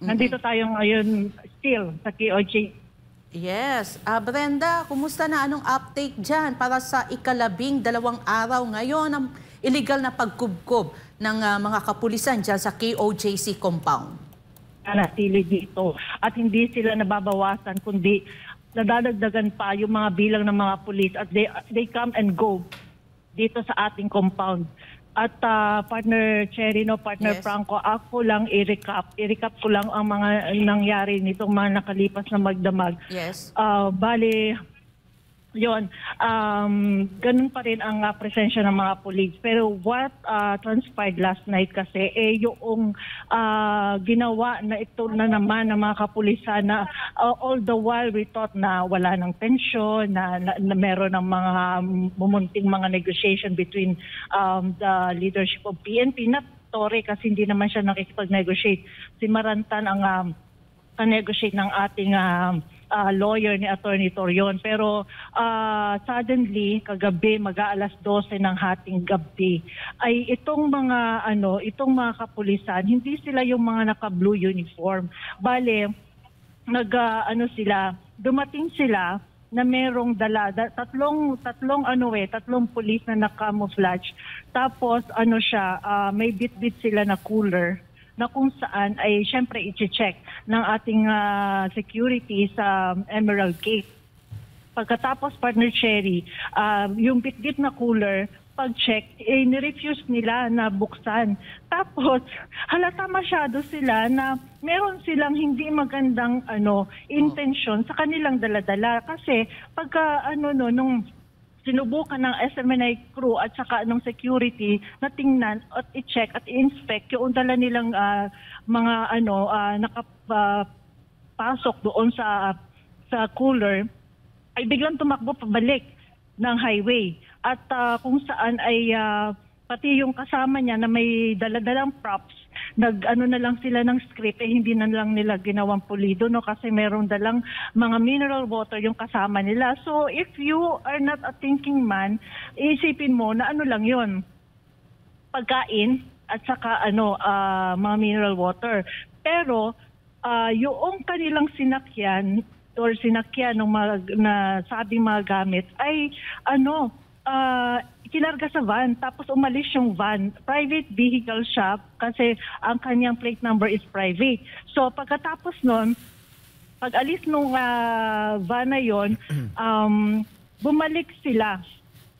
Nandito tayo ngayon still sa KOJ. Yes. Brenda, kumusta na? Anong update dyan para sa ika-12 araw ngayon ng illegal na pagkubkob ng mga kapulisan dyan sa KOJC compound? Nanatili dito at hindi sila nababawasan kundi nadadagdagan pa yung mga bilang ng mga pulis at they come and go dito sa ating compound. At partner Cherry, partner Yes. Franco, ako lang i-recap ko lang ang mga nangyari nitong mga nakalipas na magdamag. Yes. Bali, yon, ganun pa rin ang presensya ng mga pulis. Pero what transpired last night kasi, yung ginawa na ito na naman ng mga kapulisan na all the while we thought na wala ng tensyon, na meron ng mga mumunting mga negotiation between the leadership of PNP, not Torre kasi hindi naman siya nakikipag-negotiate. Si Marantan ang ka-negotiate ng ating lawyer ni Attorney Torion. Pero suddenly, kagabi, mag-aalas 12 ng hating gabi, ay itong mga kapulisan, hindi sila yung mga naka-blue uniform. Bale, dumating sila na merong tatlong pulis na naka-camouflage. Tapos may bit-bit sila na cooler na kung saan ay syempre i-check ng ating security sa Emerald Gate. Pagkatapos, partner Cherry, yung bit-bit na cooler, pag-check, ni-refuse nila na buksan. Tapos, halata masyado sila na meron silang hindi magandang intention sa kanilang daladala. Kasi pagka nung sinubukan ng SMNI crew at saka ng security na tingnan at i-check at i-inspect yung dala nilang nakapasok doon sa cooler, ay biglang tumakbo pabalik ng highway. At kung saan ay pati yung kasama niya na may daladalang props, na lang sila ng script, hindi na lang nila ginawang pulido, kasi merong dalang mga mineral water yung kasama nila. So if you are not a thinking man, isipin mo na lang yun, pagkain at saka mga mineral water. Pero yung kanilang sinakyan ng sabing mga gamit ay kinarga sa van, tapos umalis yung van. Private vehicle siya kasi ang kanyang plate number is private. So pagkatapos nun, pag-alis nung van na yun, bumalik sila.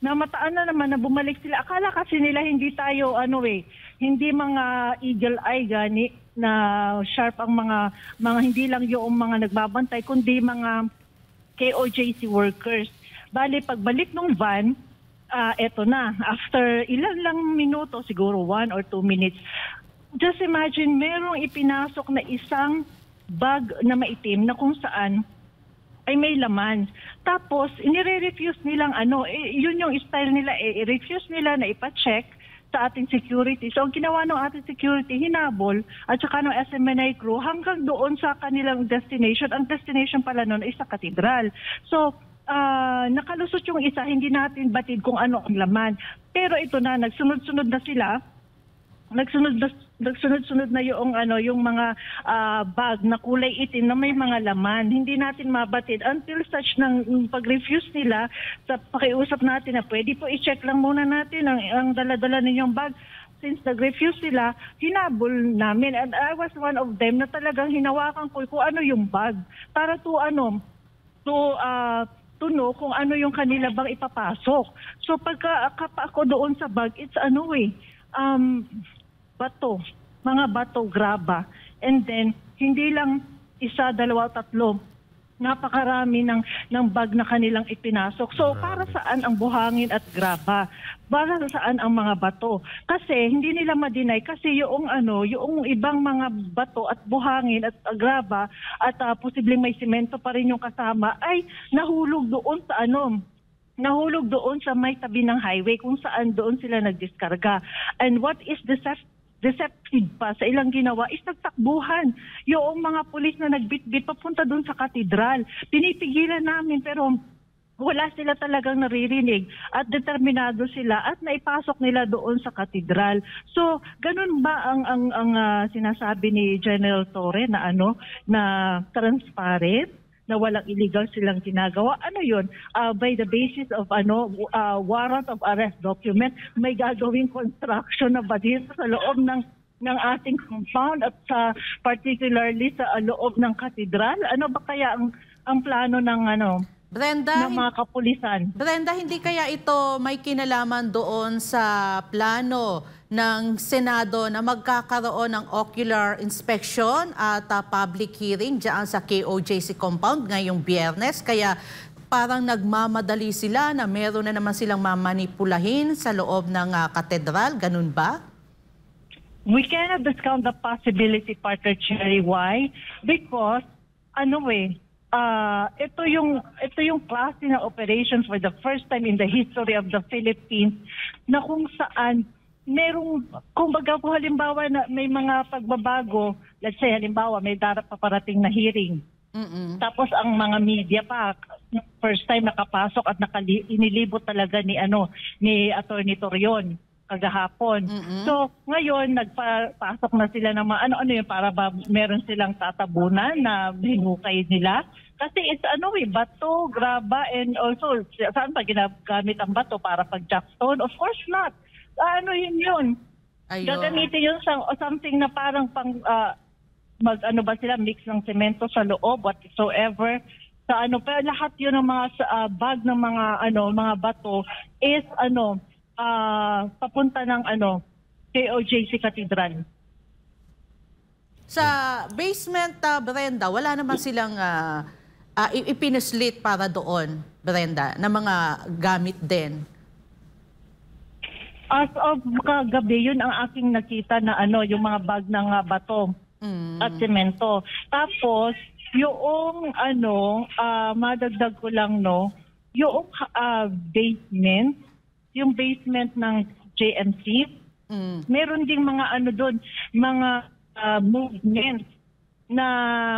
Namataan na naman na bumalik sila. Akala kasi nila hindi tayo, hindi mga eagle eye gani na sharp ang mga hindi lang yung mga nagbabantay, kundi mga KOJC workers. Bali, pagbalik ng van, eto na, after ilan lang minuto, siguro 1 or 2 minutes, just imagine, merong ipinasok na isang bag na maitim na kung saan ay may laman. Tapos, inire-refuse nilang yun yung style nila, i-refuse nila na ipa-check sa ating security. So, ang ginawa ng ating security, hinabol, at saka ng SMNI crew, hanggang doon sa kanilang destination. Ang destination pala noon ay sa katedral. So, nakalusot yung isa, hindi natin batid kung ano ang laman. Pero ito na, nagsunod-sunod na sila. Nagsunod-sunod na yung mga bag na kulay itim na may mga laman. Hindi natin mabatid until such ng pag-refuse nila sa pakiusap natin na pwede po i-check lang muna natin ang dala-dala ninyong bag. Since nag-refuse sila, hinabol namin. And I was one of them na talagang hinawakan ko kung ano yung bag para to know kung ano yung kanila bang ipapasok. So pagka ako doon sa bag, it's bato, mga bato, graba. And then, hindi lang isa, dalawa, tatlo. Napakarami ng bag na kanilang ipinasok. So para saan ang buhangin at graba? Para saan ang mga bato? Kasi hindi nila ma-deny kasi yung ibang mga bato at buhangin at graba at posibleng may semento pa rin yung kasama ay nahulog doon sa may tabi ng highway kung saan doon sila nagdiskarga. And what is deceptive pa sa ilang ginawa is nagtakbuhan. Yung mga pulis na nagbitbit papunta doon sa katedral. Pinipigilan namin pero wala sila talagang naririnig at determinado sila at naipasok nila doon sa katedral. So, ganun ba ang sinasabi ni General Torre na na transparent, na walang illegal silang ginagawa? Ano 'yun? By the basis of warrant of arrest document, may gagawing construction na ba dito sa loob ng ating compound at particularly sa loob ng katedral? Ano ba kaya ang plano ng Brenda, ng mga kapulisan? Brenda, hindi kaya ito may kinalaman doon sa plano ng Senado na magkakaroon ng ocular inspection at public hearing diyan sa KOJC compound ngayong Biyernes? Kaya parang nagmamadali sila na meron na naman silang mamanipulahin sa loob ng katedral. Ganun ba? We cannot discount the possibility, Partner Cherry. Why? Because ito yung klase ng operations for the first time in the history of the Philippines na kung saan kumbaga po halimbawa na may mga pagbabago, let's say halimbawa may paparating na hearing. Tapos ang mga media pa, first time nakapasok at inilibot talaga ni Attorney Torion kagahapon. So, ngayon, nagpasok na sila ng ano yun, para ba meron silang tatabunan na hinukay nila? Kasi it's bato, graba, and also, saan pa ginagamit ang bato para pag-jackstone? Of course not. Yun. Ayun. Gagamitin yun something na parang mix ng semento sa loob, whatsoever. Pero lahat yun ng mga bag ng mga bato is papunta ng KOJC Cathedral. Sa basement, Brenda, wala naman silang ipinuslit para doon, Brenda, na mga gamit din. As of kagabi, yun ang aking nakita na yung mga bag ng bato at semento. Tapos, yung madagdag ko lang, yung basement, yung basement ng JMC, meron ding mga doon, mga movements na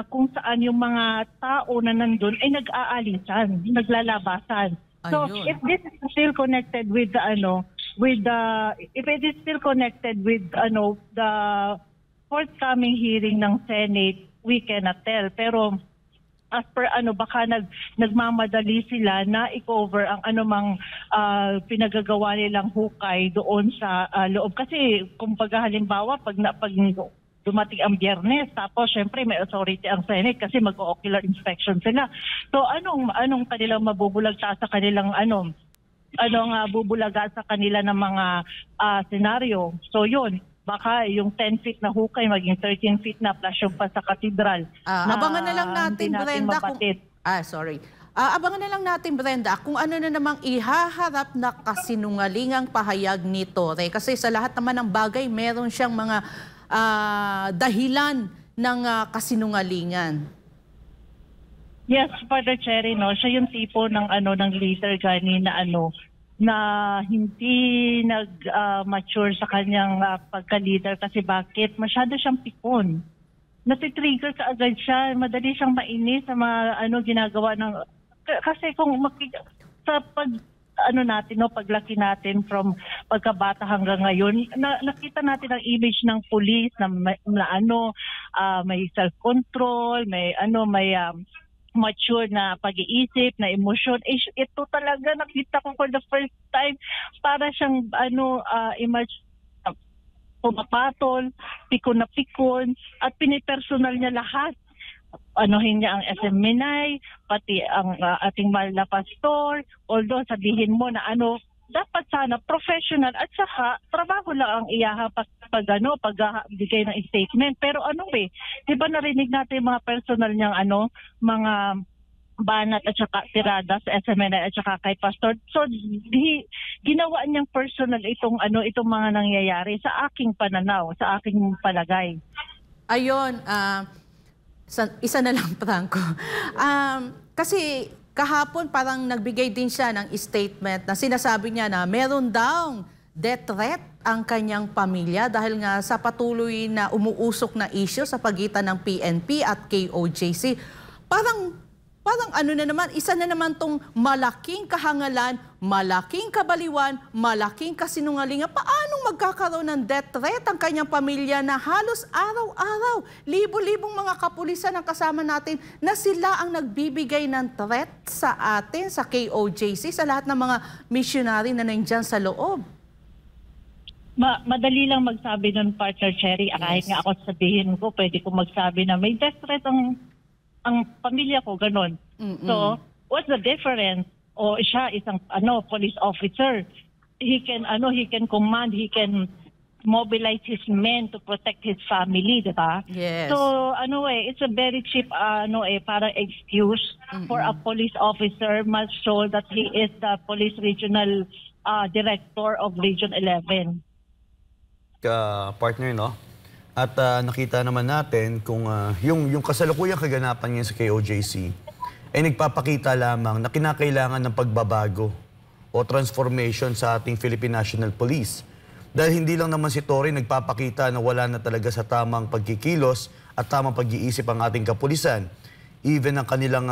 kung saan yung mga tao na nandun ay nag-aalisan, naglalabasan. So Ayun. if this is still connected with if it is still connected with the forthcoming hearing ng Senate, we cannot tell. Pero as per baka nagmamadali sila na i-cover ang anumang pinagagawa nilang hukay doon sa loob. Kasi kumbaga halimbawa pag dumating ang Biyernes, tapos syempre may authority ang Senate kasi mag-ocular inspection sila. So anong kanilang mabubulagta sa kanilang bubulaga sa kanila ng mga senaryo. So yun, baka yung 10 feet na hukay maging 13 feet na plus yung pa sa katedral. Abangan na lang natin, Brenda, abangan na lang natin, Brenda, kung ano na namang ihaharap na kasinungalingang pahayag ni Torre. Kasi sa lahat naman ng bagay, meron siyang mga dahilan ng kasinungalingan. Yes, Father Cherry, siya yung tipo ng leader kanina na hindi nag-mature sa kanyang pagka-leader. Kasi bakit? Masyado siyang pikon. Natitrigger ka agad siya. Madali siyang mainis sa mga ginagawa ng... Kasi kung sa paglaki natin from pagkabata hanggang ngayon, nakita natin ang image ng police na may self-control, may mature na pag-iisip, na emosyon. Ito talaga nakita ko for the first time, para siyang pumapatol, pikon na pikon, at pinipersonal niya lahat. Anuhin niya ang SM Minay, pati ang ating mahal na pastor, although sabihin mo na dapat sana professional at saka trabaho lang ang iyahapak pagbigay ng statement. Pero di ba narinig natin mga personal niyang mga banat at saka tirada sa SMNI at saka kay pastor. So ginawa niyang personal itong mga nangyayari sa aking pananaw, sa aking palagay. Ayun, isa na lang, Franco. Kasi kahapon parang nagbigay din siya ng statement na sinasabi niya na meron daw death threat ang kanyang pamilya dahil nga sa patuloy na umuusok na issue sa pagitan ng PNP at KOJC. Parang parang ano na naman, isa na naman tong malaking kahangalan, malaking kabaliwan, malaking kasinungalingan. Paanong magkakaroon ng death threat ang kanyang pamilya na halos araw-araw, libo-libong mga kapulisan ang kasama natin na sila ang nagbibigay ng threat sa atin, sa KOJC, sa lahat ng mga missionary na nandyan sa loob? Madali lang magsabi nun, partner Cherry. Kahit nga ako sabihin ko, pwede ko magsabi na may death threat ang pamilya ko, ganon. So, what's the difference? O siya isang police officer. He can command, he can mobilize his men to protect his family, diba? Yes. So, it's a very cheap para excuse for a police officer must show that he is the police regional director of Region 11. Partner, no? At nakita naman natin kung yung kasalukuyang kaganapan ngayon sa KOJC ay nagpapakita lamang na kinakailangan ng pagbabago o transformation sa ating Philippine National Police. Dahil hindi lang naman si Torre nagpapakita na wala na talaga sa tamang pagkikilos at tamang pag-iisip ang ating kapulisan. Even ang kanilang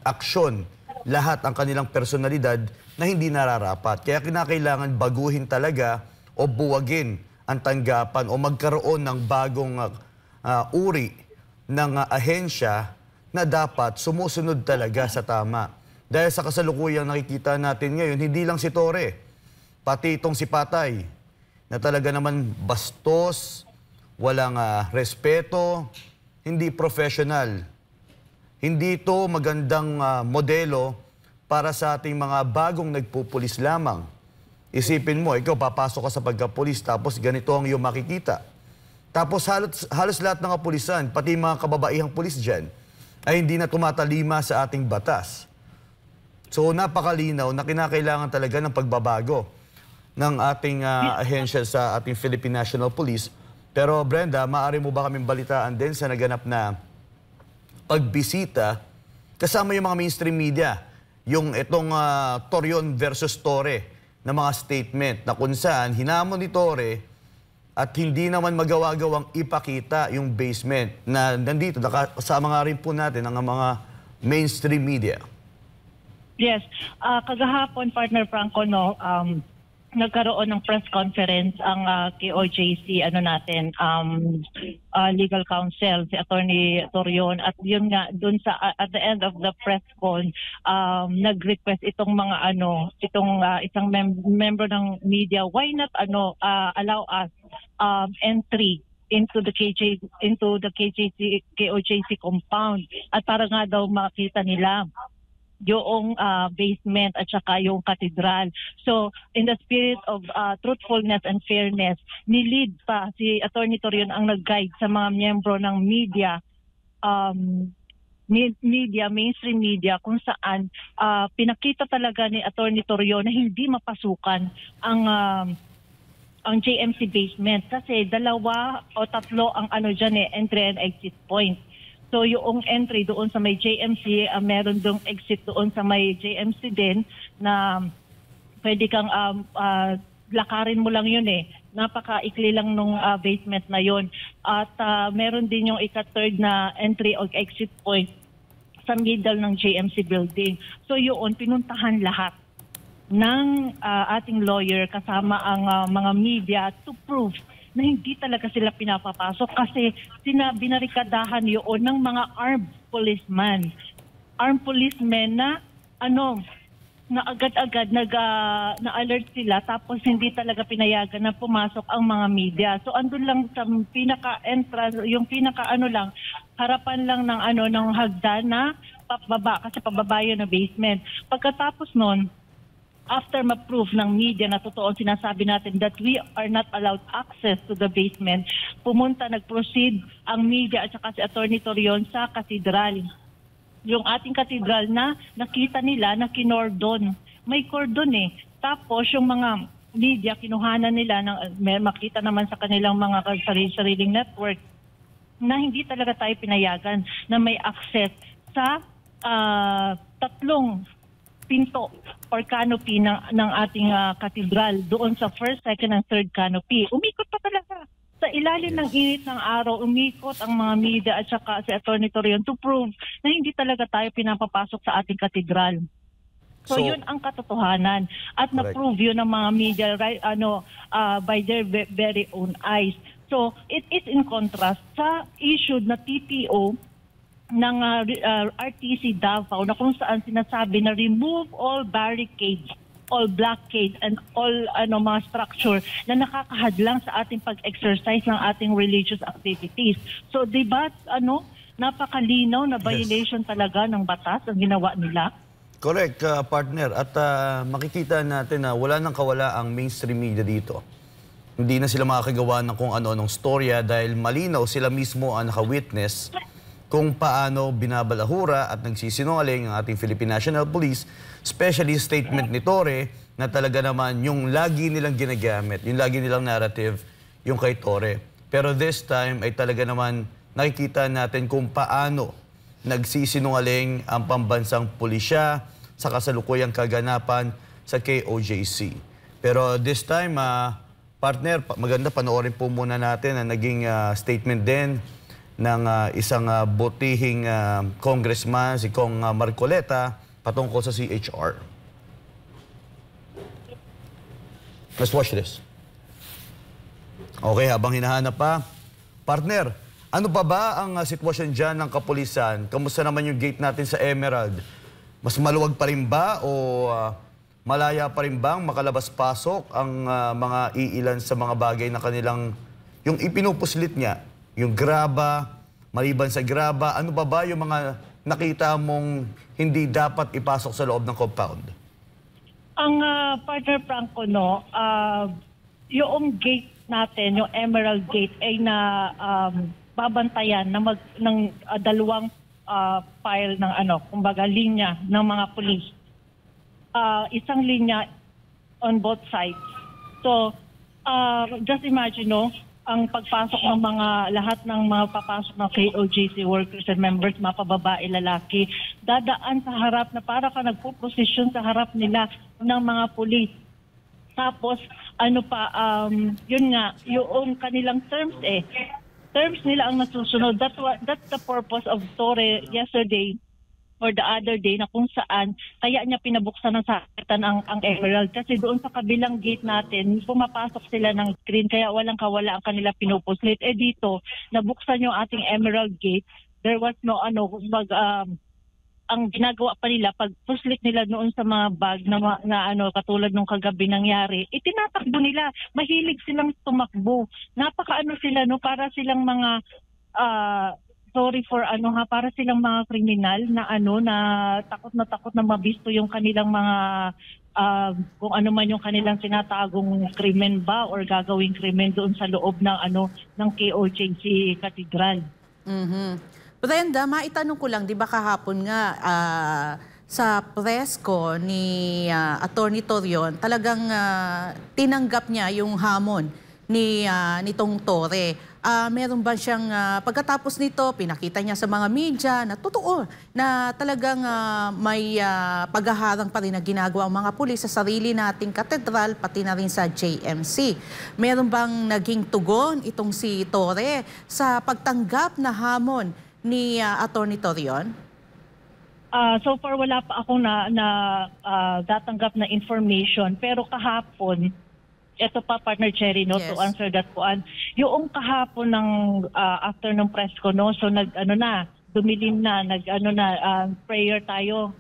aksyon, lahat ang kanilang personalidad na hindi nararapat. Kaya kinakailangan baguhin talaga o buwagin ang tanggapan o magkaroon ng bagong uri ng ahensya na dapat sumusunod talaga sa tama. Dahil sa kasalukuyang nakikita natin ngayon, hindi lang si Torre, pati itong si Patay, na talaga naman bastos, walang respeto, hindi professional. Hindi ito magandang modelo para sa ating mga bagong nagpupulis lamang. Isipin mo, ikaw papasok ka sa pagkapulis tapos ganito ang iyong makikita. Tapos halos lahat ng kapulisan, pati mga kababaihang pulis dyan, ay hindi na tumatalima sa ating batas. So napakalinaw na kinakailangan talaga ng pagbabago ng ating ahensya sa ating Philippine National Police. Pero Brenda, maaari mo ba kaming balitaan din sa naganap na pagbisita kasama yung mga mainstream media, yung itong Torion versus Torre, na mga statement na kung saan hinamon ni Torre at hindi naman magawa-gawang ipakita yung basement na nandito. Kasama nga rin po natin ang mga mainstream media. Yes. Kagahapon, partner Franco, nagkaroon ng press conference ang KOJC legal counsel si Attorney Torion, at yun nga dun sa at the end of the press con nag-request itong mga isang member ng media, why not allow us entry into the KOJC compound, at para nga daw makita nila yung basement at saka yung katedral. So, in the spirit of truthfulness and fairness, nilid pa si Attorney Torion ang nag-guide sa mga miyembro ng media, mainstream media, kung saan pinakita talaga ni Attorney Torion na hindi mapasukan ang JMC basement kasi 2 o 3 ang entry and exit point. So yung entry doon sa may JMC, meron doong exit doon sa may JMC din na pwede kang lakarin mo lang yun eh. Napaka-ikli lang nung basement na yun. At meron din yung ika-3rd na entry o exit point sa middle ng JMC building. So yun, pinuntahan lahat ng ating lawyer kasama ang mga media to prove na hindi talaga sila pinapapasok kasi binarikadahan yun ng mga armed policemen. Armed policemen na na agad-agad na-alert sila tapos hindi talaga pinayagan na pumasok ang mga media. So andun lang sa pinaka-entrance, yung lang, harapan lang ng hagdan na pababa kasi pababa yun na basement. Pagkatapos nun, after ma-prove ng media na totoo sinasabi natin that we are not allowed access to the basement, nag-proceed ang media at saka si Attorney Torion sa katedral. Yung ating katedral na nakita nila na kinordon. May cordon eh. Tapos yung mga media, kinuhanan nila, makita naman sa kanilang mga sariling network na hindi talaga tayo pinayagan na may access sa 3 pinto or canopy ng ating katedral doon sa 1st, 2nd, and 3rd canopy. Umikot pa talaga. sa ilalim ng init ng araw, umikot ang mga media at saka si Atty. Torion to prove na hindi talaga tayo pinapapasok sa ating katedral. So yun ang katotohanan at na-prove yun ng mga media by their very own eyes. So it is in contrast sa issue na TTO ng RTC Davao na kung saan sinasabi na remove all barricades, all blockade and all mga structure na nakakahadlang sa ating pag-exercise ng ating religious activities. So diba napakalinaw na violation talaga ng batas ang ginawa nila? Correct, partner. At makikita natin na wala nang kawala ang mainstream media dito. Hindi na sila makakagawa ng kung ano-anong storya dahil malinaw sila mismo ang naka-witness kung paano binabalahura at nagsisinungaling ang ating Philippine National Police, especially statement ni Torre na talaga naman yung lagi nilang ginagamit, yung lagi nilang narrative, yung kay Torre. Pero this time ay talaga naman nakikita natin kung paano nagsisinungaling ang pambansang pulisya sa kasalukuyang kaganapan sa KOJC. Pero this time, partner, maganda panoorin po muna natin ang naging statement din ng isang butihing congressman, si Kong Marcoleta, patungkol sa CHR. Let's watch this. Okay, habang hinahanap pa, partner, ano pa ba ang sitwasyon dyan ng kapulisan? Kamusta naman yung gate natin sa Emerald? Mas maluwag pa rin ba o malaya pa rin bang makalabas-pasok ang mga iilan sa mga bagay na kanilang, yung ipinupuslit niya, yung graba, maliban sa graba, ano pa ba yung mga nakita mong hindi dapat ipasok sa loob ng compound? Ang partner Franco, yung gate natin, yung Emerald Gate, ay na babantayan ng dalawang file ng kumbaga linya ng mga pulis. Isang linya on both sides. So just imagine ang pagpasok ng lahat ng mga papasok ng KOJC workers and members, mga pababae, lalaki, dadaan sa harap na para ka nagpo-position sa harap nila ng mga pulis. Tapos yun nga, yung kanilang terms terms nila ang nasusunod. That's the purpose of Torre yesterday or the other day na kung saan kaya niya pinabuksan ng sakitan ang Emerald. Kasi doon sa kabilang gate natin, pumapasok sila ng screen kaya walang kawala ang kanila pinupuslit. Dito, nabuksan yung ating Emerald Gate. There was no ang ginagawa pa nila, pag puslit nila noon sa mga bag na katulad nung kagabi nangyari, itinatakbo nila. Mahilig silang tumakbo. Napakaano sila, para silang mga, para silang mga kriminal na na takot na mabisto yung kanilang mga, kung ano man yung kanilang tinatagong krimen ba or gagawing krimen doon sa loob ng KOJC Cathedral. Brenda, maitanong ko lang, di ba kahapon nga sa press ko ni Atty. Torion, talagang tinanggap niya yung hamon nitong Torre. Meron ba siyang, pagkatapos nito, pinakita niya sa mga media na totoo na talagang may paghaharang pa rin na ginagawa ang mga pulis sa sarili nating katedral, pati na rin sa JMC. Meron bang naging tugon itong si Torre sa pagtanggap na hamon ni Atty. Torion? So far wala pa akong datanggap na information, pero kahapon, ito pa partner Cherry, Yes. to answer that po. Yung kahapon ng after ng press ko, so dumilim na, prayer tayo.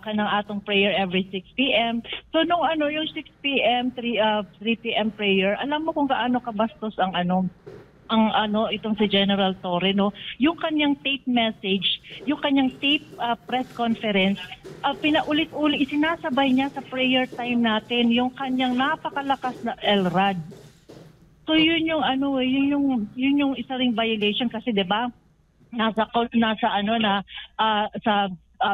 Kanang atong prayer every 6 p.m. So nung yung 6 p.m., 3 p.m. prayer, alam mo kung gaano kabastos ang itong si General Torre, yung kanyang tape message, yung kanyang tape press conference, pinaulit-ulit, isinasabay niya sa prayer time natin, yung kanyang napakalakas na LRAD. So yun yung isa ring violation kasi 'di ba? Nasa sa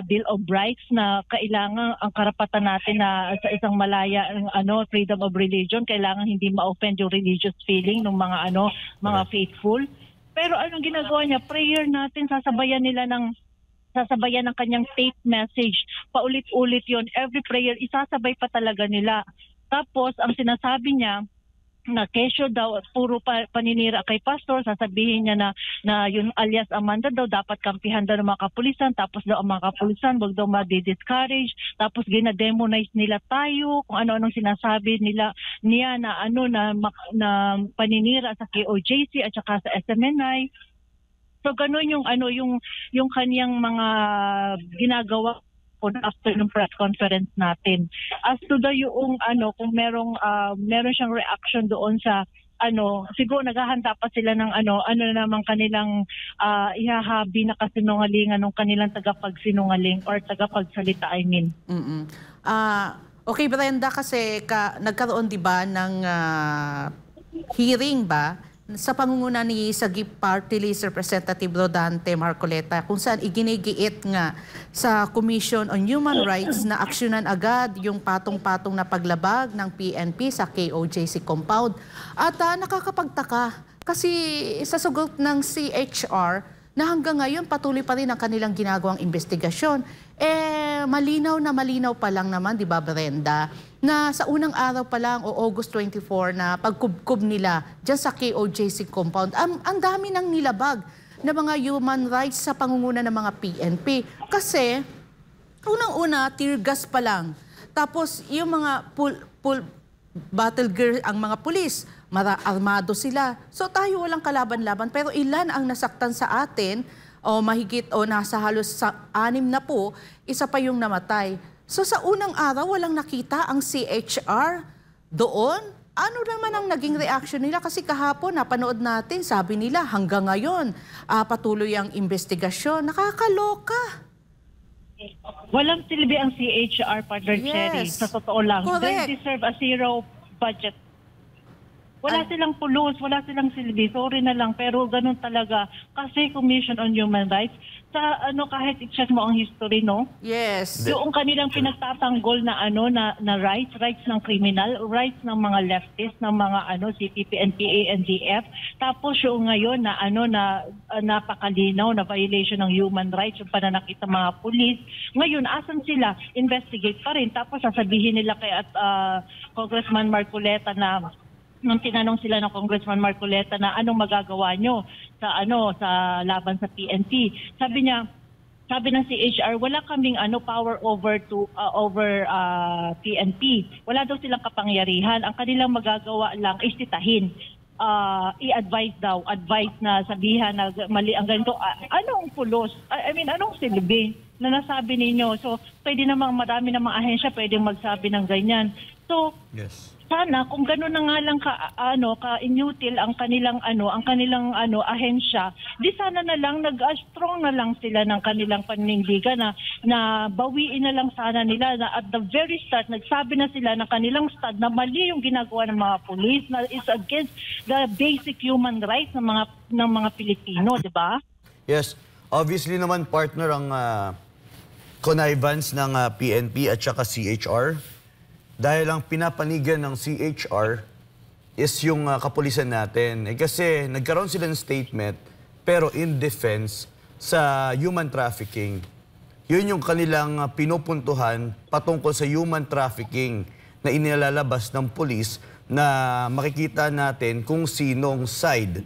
Bill of Rights na kailangan ang karapatan natin na sa isang malaya freedom of religion, kailangan hindi ma-offend yung religious feeling ng mga faithful. Pero anong ginagawa niya? Prayer natin, sasabayan ng kanyang tape message. Paulit-ulit yon. Every prayer, isasabay pa talaga nila. Tapos, ang sinasabi niya, na kesyo daw, puro paninira kay pastor, sasabihin niya na yung alias Amanda daw dapat kampihan daw ng mga kapulisan, tapos daw ang mga kapulisan wag daw ma-discourage, tapos ginademonize nila tayo, kung ano-anong sinasabi niya na na paninira sa KOJC at saka sa SMNI. So ganun yung kaniyang mga ginagawa after ng press conference natin. As to yung kung meron siyang reaction doon sa siguro naghahanda pa sila ng namang kanilang ihahabi na kasinungalingan ng kanilang tagapagsinungaling or tagapagsalita, I mean. Okay, Brenda, kasi nagkaroon 'di ba ng hearing ba sa pangunguna ni Sagip Party List Representative Rodante Marcoleta, kung saan iginigiit nga sa Commission on Human Rights na aksyonan agad yung patong-patong na paglabag ng PNP sa KOJC compound. At nakakapagtaka kasi sa sugot ng CHR na hanggang ngayon patuloy pa rin ang kanilang ginagawang investigasyon. Malinaw pa lang naman, di ba Brenda, na sa unang araw pa lang o August 24 na pagkubkob nila dyan sa KOJC compound, ang dami nang nilabag na mga human rights sa pangunguna ng mga PNP. Kasi, unang-una, tear gas pa lang. Tapos, yung mga battle gear, ang mga pulis, armado sila. So, tayo walang kalaban-laban. Pero ilan ang nasaktan sa atin, o mahigit o nasa halos sa 6 na po, isa pa yung namatay. So sa unang araw, walang nakita ang CHR doon. Ano naman ang naging reaction nila? Kasi kahapon, napanood natin, sabi nila hanggang ngayon, patuloy ang investigasyon. Nakakaloka. Walang silbi ang CHR, Partner Cherry. Sa totoo lang. Correct. They deserve a zero budget. Wala silang pulos, wala silang silbi. Sorry na lang, pero ganun talaga. Kasi Commission on Human Rights, sa kahit i-check mo ang history, no? Yes. Yung kanilang pinagtatanggol na rights ng criminal, rights ng mga leftist, ng mga CPP, NPA, NDF. Tapos yung ngayon na napakalinaw na violation ng human rights, yung pananakit ng mga pulis. Ngayon, asan sila? Investigate pa rin. Tapos sasabihin nila kay Congressman Marcoleta na nung tinanong sila ng Congressman Marcoleta na anong magagawa nyo sa laban sa PNP. Sabi ng CHR, wala kaming power over PNP. Wala daw silang kapangyarihan. Ang kanilang magagawa lang is titahin. I-advise na sabihan na mali ang ganito. Anong pulos? I mean, anong silbi na nasabi ninyo? So, pwede namang marami namang ahensya pwedeng magsabi ng ganyan. So, yes. Sana kung gano'n na nga lang ka-inutil ang kanilang ahensya, di sana na lang nag-strong na lang sila ng kanilang panindigan na bawiin na lang sana nila na at the very start nagsabi na sila ng kanilang stud na mali yung ginagawa ng mga pulis, na is against the basic human rights ng mga Pilipino, di ba? Yes. Obviously naman, partner, ang connivance ng PNP at saka CHR. Dahil ang pinapanigan ng CHR is yung kapulisan natin. Kasi nagkaroon sila ng statement pero in defense sa human trafficking. Yun yung kanilang pinupuntuhan patungkol sa human trafficking na inilalabas ng pulis na makikita natin kung sinong side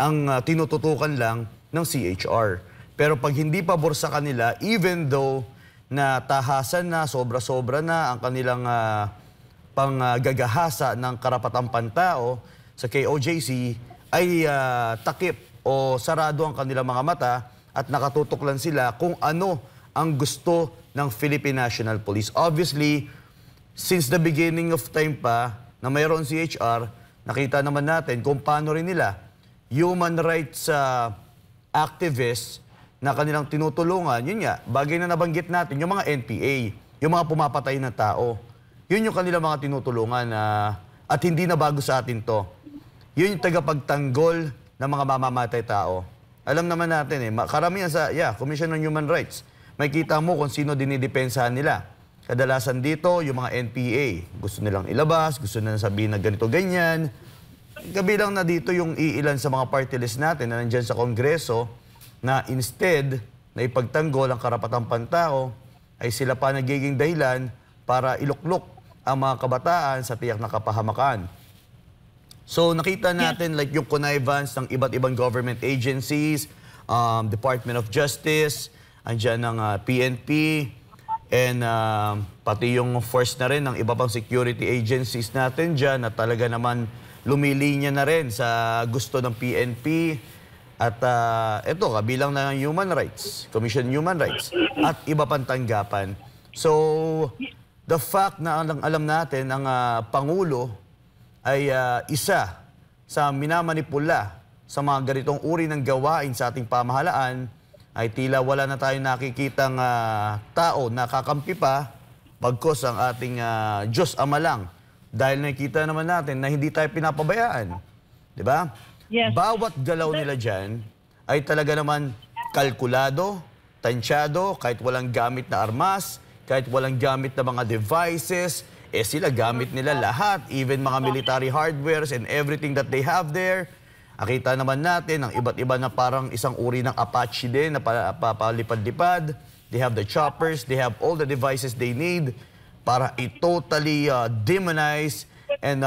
ang tinututukan lang ng CHR. Pero pag hindi pabor sa kanila, even though na tahasan na, sobra-sobra na ang kanilang panggagahasa ng karapatang pantao sa KOJC, ay takip o sarado ang kanilang mga mata at nakatutok lang sila kung ano ang gusto ng Philippine National Police. Obviously, since the beginning of time pa na mayroon CHR, nakita naman natin kung paano rin nila human rights activists na kanilang tinutulungan, yun nga, bagay na nabanggit natin, yung mga NPA, yung mga pumapatay na tao. Yun yung kanilang mga tinutulungan at hindi na bago sa atin to. Yun yung tagapagtanggol ng mga mamamatay tao. Alam naman natin karamihan sa Commission on Human Rights, may kita mo kung sino dinidepensahan nila. Kadalasan dito, yung mga NPA, gusto nilang ilabas, gusto nilang sabihin na ganito, ganyan. Kabilang na dito yung iilan sa mga party list natin na nandyan sa Kongreso, na instead na ipagtanggol ang karapatang pantao, ay sila pa nagiging dahilan para iluklok ang mga kabataan sa tiyak na kapahamakan. So nakita natin like yung connivance ng iba't ibang government agencies, Department of Justice, andyan ng PNP, and pati yung force na rin ng iba pang security agencies natin dyan na talaga naman lumilinya na rin sa gusto ng PNP. At ito, kabilang na ng Human Rights, Commission on Human Rights, at iba pang tanggapan. So, the fact na alam natin ang Pangulo ay isa sa minamanipula sa mga ganitong uri ng gawain sa ating pamahalaan, ay tila wala na tayong nakikitang tao na kakampi pa, bagkos ang ating Diyos Ama lang. Dahil nakikita naman natin na hindi tayo pinapabayaan. Di ba? Yes. Bawat galaw nila dyan ay talaga naman kalkulado, tansyado, kahit walang gamit na armas, kahit walang gamit na mga devices, sila gamit nila lahat, even mga military hardwares and everything that they have there. Nakita naman natin ang iba't iba na parang isang uri ng Apache din na papalipad-lipad. They have the choppers, they have all the devices they need para i-totally demonize and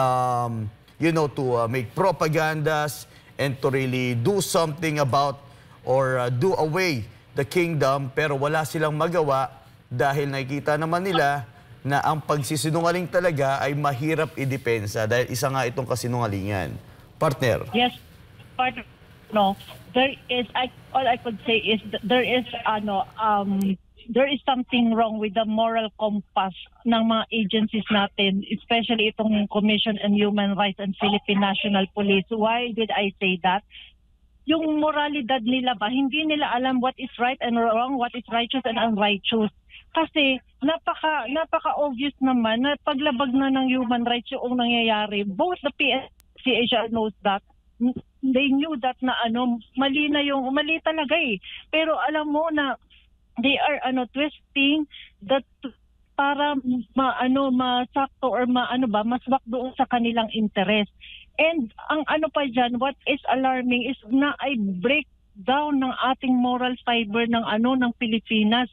to make propagandas and to really do something about or do away the kingdom, pero wala silang magawa dahil nakikita naman nila na ang pagsisinungaling talaga ay mahirap idepensa dahil isa nga itong kasinungalingan. Partner. Yes, partner. No, there is. All I could say is there is something wrong with the moral compass ng mga agencies natin, especially itong Commission on Human Rights and Philippine National Police. Why did I say that? Yung moralidad nila ba, hindi nila alam what is right and wrong, what is righteous and unrighteous. Kasi napaka-obvious naman na paglabag na ng human rights yung nangyayari. Both the PNP knows that. They knew that na mali talaga eh. Pero alam mo na they are twisting that para masakto or maswak doon sa kanilang interest. And ang pa dyan, what is alarming is na ay break down ng ating moral fiber ng Pilipinas.